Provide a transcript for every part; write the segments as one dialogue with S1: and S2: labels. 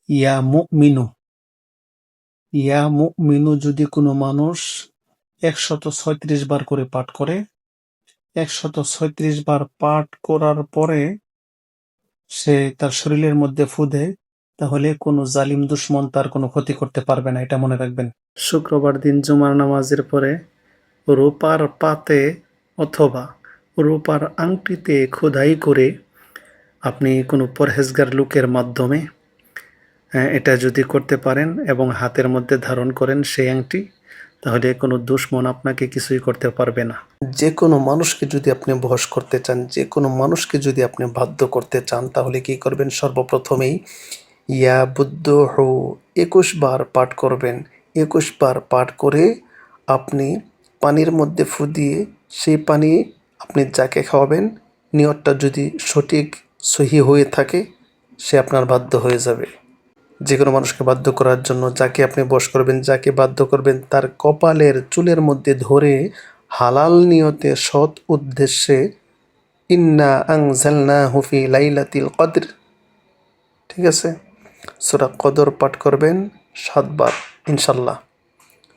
S1: ইয়া মুমিনু। ইয়া মুমিনু যদি কোনো মানুষ 136 বার করে পাঠ করে, 136 বার পাঠ করার পরে সে তার শরীরের মধ্যে ফু দেয়, তাহলে কোনো জালিম দুশ্মন তার কোনো ক্ষতি করতে পারবে না, এটা মনে রাখবেন। শুক্রবার দিন জুমার নামাজের পরে রূপার পাতে অথবা রূপার আংটিতে খোদাই করে আপনি কোনো পরহেজগার লোকের মাধ্যমে এটা যদি করতে পারেন এবং হাতের মধ্যে ধারণ করেন সেই আংটি, তাহলে কোনো দুশ্মন আপনাকে কিছুই করতে পারবে না। যে কোনো মানুষকে যদি আপনি বশ করতে চান, যে কোনো মানুষকে যদি আপনি বাধ্য করতে চান, তাহলে কি করবেন? সর্বপ্রথমেই ইয়া বুদ্ধহু 21 বার পাঠ করবেন। 21 বার পাঠ করে আপনি পানির মধ্যে ফু দিয়ে সেই পানি আপনি যাকে খাওয়াবেন, নিয়তটা যদি সঠিক সহি হয়ে থাকে, সে আপনার বাধ্য হয়ে যাবে। যে কোনো মানুষকে বাধ্য করার জন্য যাকে আপনি বশ করবেন, যাকে বাধ্য করবেন, তার কপালের চুলের মধ্যে ধরে হালাল নিয়তে সৎ উদ্দেশ্যে ইন্না আনজালনাহু ফি লাইলাতিল কদর, ঠিক আছে, সূরা কদর পাঠ করবেন 7 বার, ইনশাল্লাহ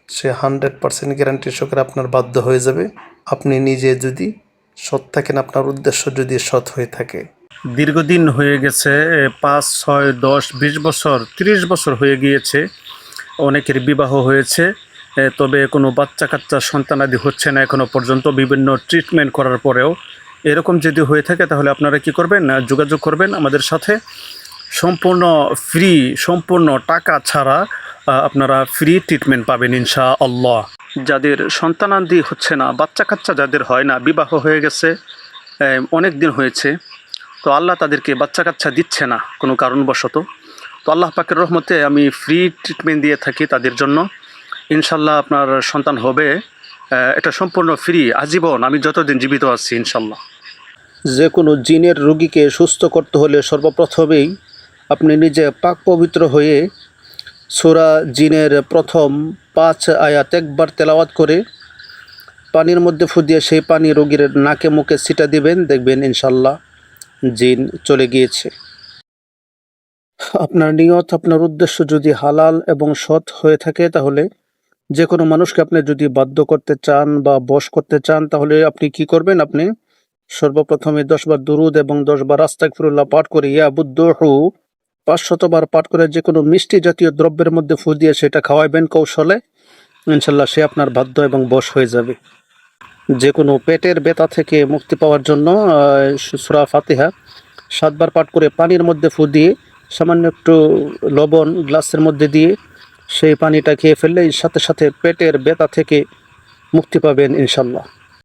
S1: সে 100% গ্যারান্টি সহকারে আপনার বাধ্য হয়ে যাবে, আপনি নিজে যদি সৎ থাকেন, আপনার উদ্দেশ্য যদি সৎ হয়ে থাকে। দীর্ঘদিন হয়ে গেছে, 5, 6, 10, 20 বছর, 30 বছর হয়ে গিয়েছে, অনেকের বিবাহ হয়েছে, তবে কোনো বাচ্চা কাচ্চা সন্তানাদি হচ্ছে না এখনও পর্যন্ত। বিভিন্ন ট্রিটমেন্ট করার পরেও এরকম যদি হয়ে থাকে, তাহলে আপনারা কি করবেন? যোগাযোগ করবেন আমাদের সাথে। সম্পূর্ণ ফ্রি, সম্পূর্ণ টাকা ছাড়া আপনারা ফ্রি ট্রিটমেন্ট পাবেন ইনশাআল্লাহ। যাদের সন্তানাদি হচ্ছে না, বাচ্চা কাচ্চা যাদের হয় না, বিবাহ হয়ে গেছে অনেক দিন হয়েছে, তো আল্লাহ তাদেরকে বাচ্চা কাচ্চা দিচ্ছে না কোনো কারণবশত, তো আল্লাহ পাকের রহমতে আমি ফ্রি ট্রিটমেন্ট দিয়ে থাকি তাদের জন্য। ইনশাল্লাহ আপনার সন্তান হবে, এটা সম্পূর্ণ ফ্রি, আজীবন, আমি যতদিন জীবিত আছি ইনশাল্লাহ। যে কোনো জিনের রোগীকে সুস্থ করতে হলে সর্বপ্রথমেই আপনি নিজে পাক পবিত্র হয়ে সূরা জিনের প্রথম 5 আয়াত একবার তেলাওয়াত করে পানির মধ্যে ফু দিয়ে সেই পানি রোগীর নাকে মুখে ছিটা দিবেন, দেখবেন ইনশাল্লাহ জিন চলে গিয়েছে। আপনার নিয়ত, আপনার উদ্দেশ্য যদি হালাল এবং সৎ হয়ে থাকে, তাহলে যে কোনো মানুষকে আপনি যদি বাধ্য করতে চান বা বশ করতে চান, তাহলে আপনি কি করবেন? আপনি সর্বপ্রথমে 10 বার দুরুদ এবং 10 বার আস্তাগফিরুল্লাহ পাঠ করে ইয়া বুদ্ধহু 500 বার পাঠ করে যে কোনো মিষ্টি জাতীয় দ্রব্যের মধ্যে ফু দিয়ে সেটা খাওয়াইবেন কৌশলে, ইনশাল্লাহ সে আপনার বাধ্য এবং বশ হয়ে যাবে। যে কোনো পেটের ব্যথা থেকে মুক্তি পাওয়ার জন্য সূরা ফাতিহা 7 বার পাঠ করে পানির মধ্যে ফু দিয়ে সামান্য একটু লবণ গ্লাসের মধ্যে দিয়ে সেই পানিটা খেয়ে ফেললে সাথে সাথে পেটের ব্যথা থেকে মুক্তি পাবেন ইনশাল্লাহ।